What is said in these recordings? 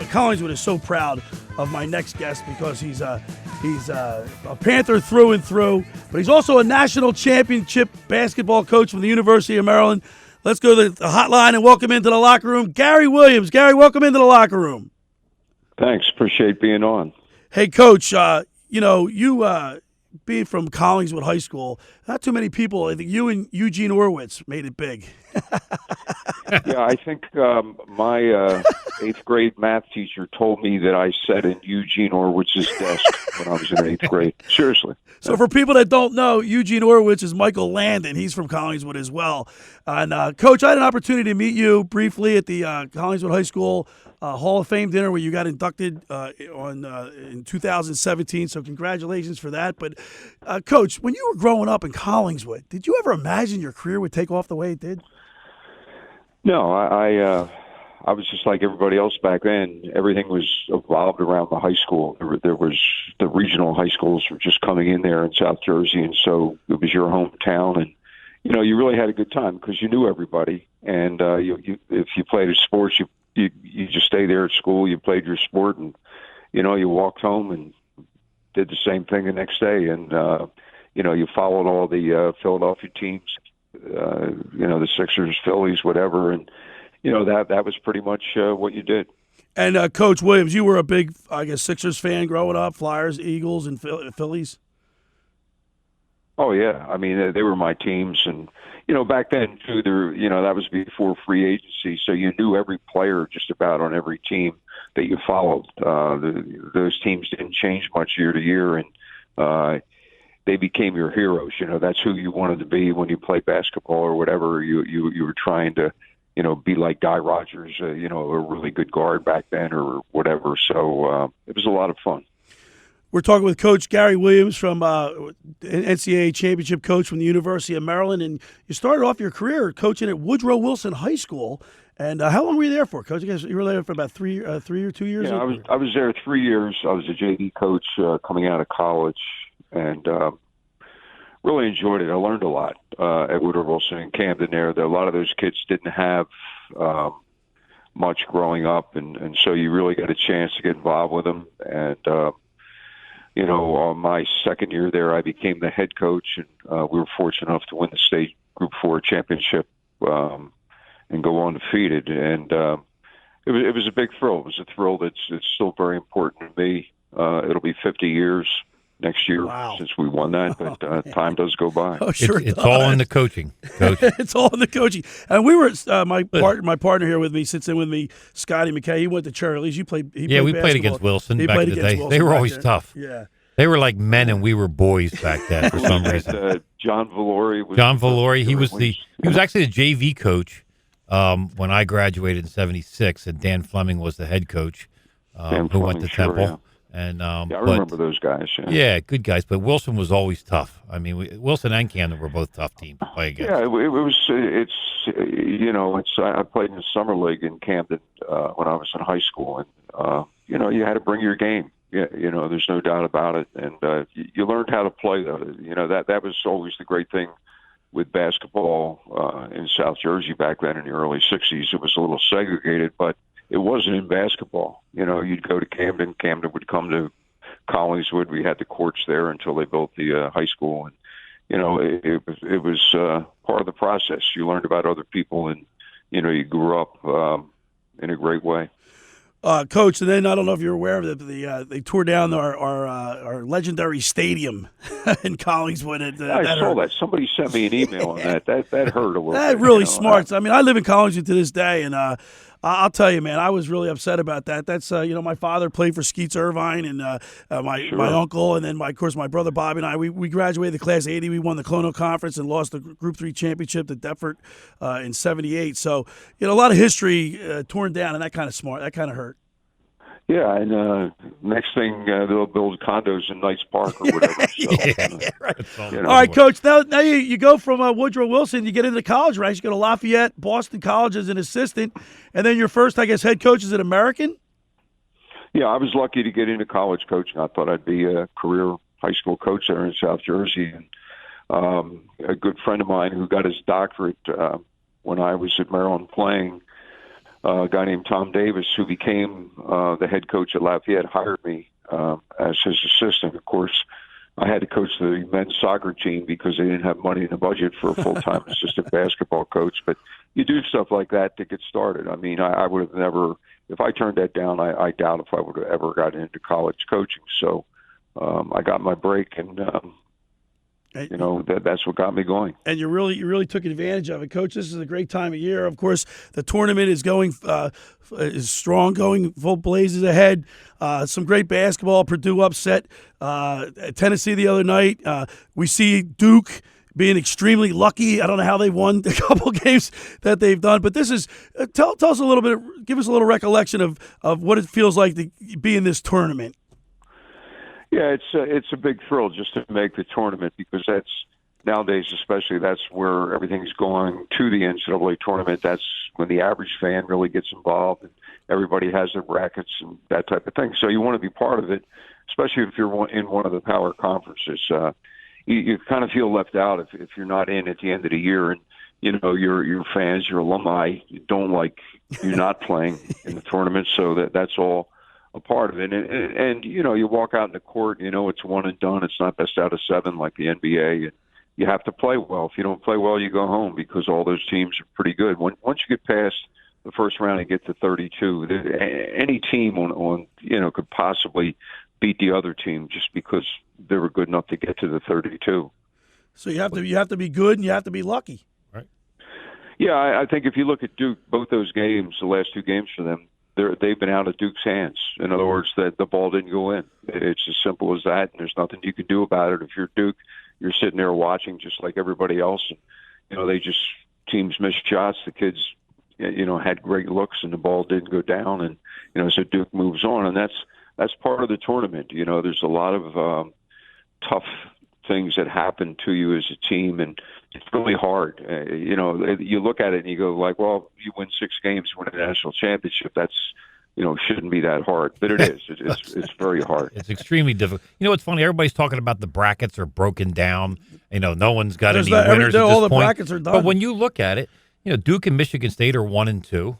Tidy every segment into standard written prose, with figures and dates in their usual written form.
Collingswood is so proud of my next guest because he's a Panther through and through, but he's also a national championship basketball coach from the University of Maryland. Let's go to the hotline and welcome into the locker room, Gary Williams. Gary, welcome into the locker room. Thanks. Appreciate being on. Hey, Coach, you being from Collingswood High School, not too many people. I think you and Eugene Orwitz made it big. Yeah, I think my eighth grade math teacher told me that I sat in Eugene Orwitz's desk when I was in eighth grade. Seriously. So for people that don't know, Eugene Orwitz is Michael Landon. He's from Collingswood as well. And, Coach, I had an opportunity to meet you briefly at the Collingswood High School Hall of Fame dinner where you got inducted in 2017. So congratulations for that. But, Coach, when you were growing up in Collingswood, did you ever imagine your career would take off the way it did? No, I was just like everybody else back then. Everything was evolved around the high school. There was the regional high schools were just coming in there in South Jersey, and so it was your hometown, and you really had a good time because you knew everybody. And if you played a sport, you just stay there at school. You played your sport, and you walked home and did the same thing the next day. And you followed all the Philadelphia teams. The Sixers, Phillies, whatever, and that was pretty much what you did. And Coach Williams, you were a big, I guess, Sixers fan growing up, Flyers, Eagles, and Phillies. Oh yeah, I mean they were my teams, and back then too. That was before free agency, so you knew every player just about on every team that you followed. Those teams didn't change much year to year, and they became your heroes. That's who you wanted to be when you played basketball or whatever. You were trying to, be like Guy Rogers, a really good guard back then or whatever. So it was a lot of fun. We're talking with Coach Gary Williams from NCAA championship coach from the University of Maryland. And you started off your career coaching at Woodrow Wilson High School. And how long were you there for, Coach? I guess you were there for about 3 or 2 years? Yeah, I was there 3 years. I was a JV coach coming out of college. And really enjoyed it. I learned a lot at Woodrow Wilson in Camden there. A lot of those kids didn't have much growing up, and so you really got a chance to get involved with them. And, on my second year there, I became the head coach, and we were fortunate enough to win the state Group 4 championship and go undefeated. And it was a big thrill. It was a thrill that's still very important to me. It'll be 50 years next year since we won that, but time does go by. Oh, sure, it's all in the coaching, Coach. It's all in the coaching. And we were my partner here with me sits in with me, Scotty McKay. He went to Charlie's. We played against Wilson back in the day. They were always tough. Yeah, they were like men, and we were boys back then for some reason. John Valori. John Valori. He was actually a JV coach when I graduated in '76, and Dan Fleming was the head coach who went to Temple. Yeah. And I remember those guys. Yeah, good guys. But Wilson was always tough. I mean, Wilson and Camden were both tough teams to play against. Yeah, it was. I played in the summer league in Camden when I was in high school, and you had to bring your game. Yeah, there's no doubt about it. And you learned how to play. That was always the great thing with basketball in South Jersey back then in the early '60s. It was a little segregated, but it wasn't in basketball. You'd go to Camden. Camden would come to Collingswood. We had the courts there until they built the high school. And, it was part of the process. You learned about other people, and, you grew up in a great way. Coach, and then I don't know if you're aware of it, they tore down our legendary stadium in Collingswood. I saw that. Somebody sent me an email on that. That hurt a little bit. That really smarts. I mean, I live in Collingswood to this day, and I'll tell you, man, I was really upset about that. That's my father played for Skeets Irvine, and my uncle, and then of course my brother Bobby and I. We graduated the class of '80. We won the Colonial Conference and lost the Group 3 championship to Deptford in '78. So a lot of history torn down, and that kind of hurt. Yeah, and next thing they'll build condos in Knights Park or whatever. So, yeah, right. All right, Coach. Now you go from Woodrow Wilson, you get into college ranks. You go to Lafayette, Boston College as an assistant, and then your first, I guess, head coach is an American. Yeah, I was lucky to get into college coaching. I thought I'd be a career high school coach there in South Jersey, and a good friend of mine who got his doctorate when I was at Maryland playing. a guy named Tom Davis, who became the head coach at Lafayette, hired me as his assistant. Of course, I had to coach the men's soccer team because they didn't have money in the budget for a full-time assistant basketball coach. But you do stuff like that to get started. I mean, I would have never, if I turned that down, I doubt if I would have ever gotten into college coaching. So I got my break, and that's what got me going. And you really took advantage of it, Coach. This is a great time of year. Of course, the tournament is going is strong, going full blazes ahead. Some great basketball. Purdue upset Tennessee the other night. We see Duke being extremely lucky. I don't know how they won the couple games that they've done, but this is tell us a little bit. Give us a little recollection of what it feels like to be in this tournament. Yeah, it's a big thrill just to make the tournament, because that's nowadays, especially, that's where everything's going to the NCAA tournament. That's when the average fan really gets involved, and everybody has their brackets and that type of thing. So you want to be part of it, especially if you're in one of the power conferences. You kind of feel left out if you're not in at the end of the year, and your fans, your alumni, don't like you not playing in the tournament. So that's all a part of it. And you walk out in the court, it's one and done. It's not best out of seven like the NBA. You have to play well. If you don't play well, you go home, because all those teams are pretty good. Once you get past the first round and get to 32, any team on could possibly beat the other team just because they were good enough to get to the 32. So you have to be good, and you have to be lucky. Right. Yeah, I think if you look at Duke, both those games, the last two games for them, they've been out of Duke's hands. In other words, that the ball didn't go in. It's as simple as that, and there's nothing you can do about it. If you're Duke, you're sitting there watching just like everybody else. And, teams missed shots. The kids, had great looks, and the ball didn't go down. And, so Duke moves on, and that's part of the tournament. There's a lot of tough things that happen to you as a team, and it's really hard. You look at it and you go like, well, you win 6 games, win a national championship. That's, shouldn't be that hard, but it is. It's very hard. It's extremely difficult. It's funny. Everybody's talking about the brackets are broken down. No one's got any winners at this all the point. brackets are done. But when you look at it, Duke and Michigan State are 1-2.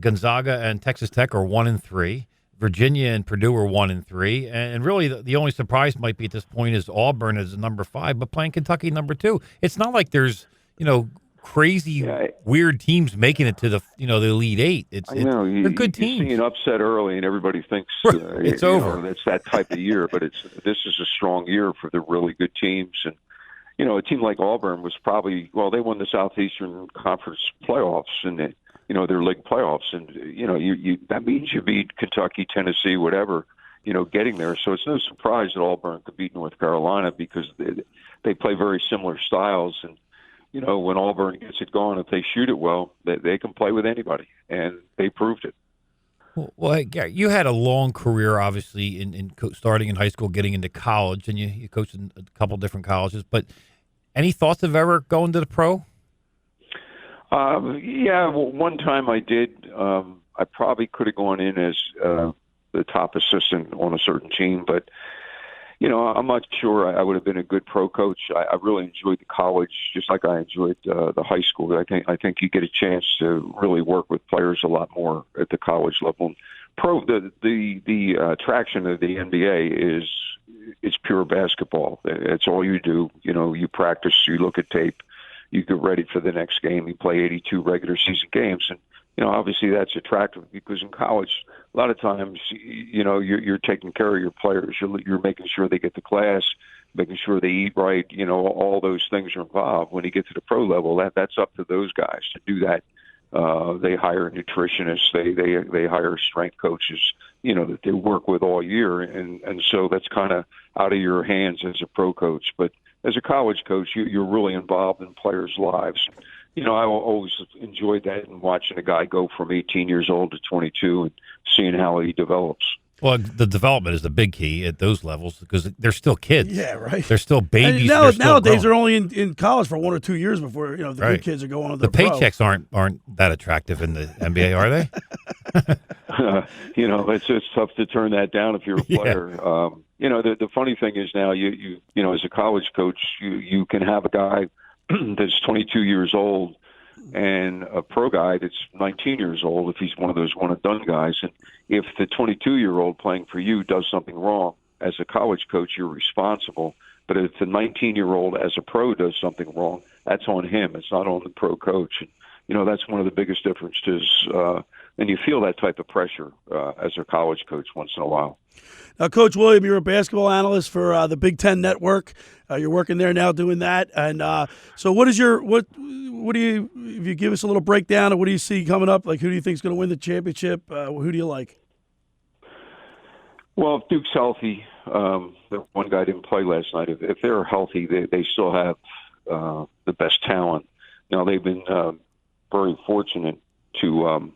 Gonzaga and Texas Tech are 1-3. Virginia and Purdue are 1-3, and really the only surprise might be at this point is Auburn is number 5, but playing Kentucky number 2. It's not like there's crazy weird teams making it to the the Elite Eight. They're good teams. You see an upset early, and everybody thinks it's over. It's that type of year, but this is a strong year for the really good teams. And a team like Auburn was probably they won the Southeastern Conference playoffs, and their league playoffs, and you that means you beat Kentucky, Tennessee, whatever, getting there. So it's no surprise that Auburn could beat North Carolina, because they play very similar styles. And when Auburn gets it going, if they shoot it well, they can play with anybody, and they proved it. Well, Gary, you had a long career, obviously, in starting in high school, getting into college, and you coached in a couple different colleges. But any thoughts of ever going to the pro? One time I did. I probably could have gone in as the top assistant on a certain team, but I'm not sure I would have been a good pro coach. I really enjoyed the college, just like I enjoyed the high school. I think you get a chance to really work with players a lot more at the college level. The attraction of the NBA is it's pure basketball. It's all you do. You practice, you look at tape. You get ready for the next game. You play 82 regular season games, and obviously that's attractive, because in college, a lot of times, you're taking care of your players. You're making sure they get to class, making sure they eat right. All those things are involved. When you get to the pro level, that's up to those guys to do that. They hire nutritionists. They hire strength coaches. That they work with all year, and so that's kind of out of your hands as a pro coach, but as a college coach, you're really involved in players' lives. I always enjoyed that, and watching a guy go from 18 years old to 22 and seeing how he develops. Well, the development is the big key at those levels, because they're still kids. Yeah, right. They're still babies. Nowadays, they're only in college for 1 or 2 years before the good kids are going on the paychecks aren't that attractive in the NBA, are they? It's tough to turn that down if you're a player. Yeah. The funny thing is now you as a college coach, you can have a guy that's 22 years old and a pro guy that's 19 years old, if he's one of those one-and-done guys. And if the 22-year-old playing for you does something wrong, as a college coach, you're responsible. But if the 19-year-old as a pro does something wrong, that's on him. It's not on the pro coach. And, that's one of the biggest differences. And you feel that type of pressure as a college coach once in a while. Now, Coach William, you're a basketball analyst for the Big Ten Network. You're working there now doing that. And so what do you, if you give us a little breakdown of what do you see coming up? Like, who do you think is going to win the championship? Who do you like? Well, if Duke's healthy, the one guy didn't play last night. If they're healthy, they still have the best talent. They've been very fortunate to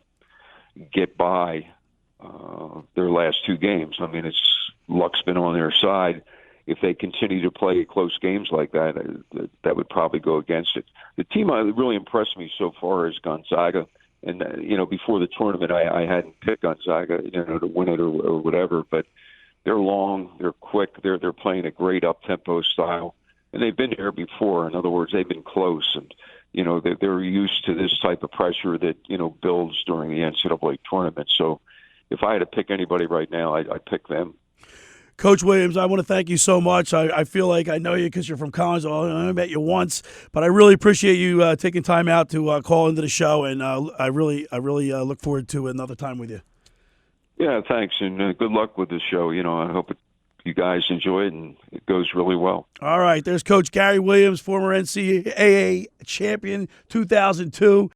get by their last two games. I mean, luck's been on their side. If they continue to play close games like that, that would probably go against it. The team that really impressed me so far is Gonzaga. And, before the tournament, I hadn't picked Gonzaga, to win it or whatever. But they're long, they're quick, they're playing a great up-tempo style. And they've been here before. In other words, they've been close. And, they're used to this type of pressure that, builds during the NCAA tournament. So if I had to pick anybody right now, I'd pick them. Coach Williams, I want to thank you so much. I feel like I know you because you're from Collinsville. I only met you once, but I really appreciate you taking time out to call into the show, and I really look forward to another time with you. Yeah, thanks, and good luck with the show. I hope you guys enjoy it, and it goes really well. All right, there's Coach Gary Williams, former NCAA champion, 2002.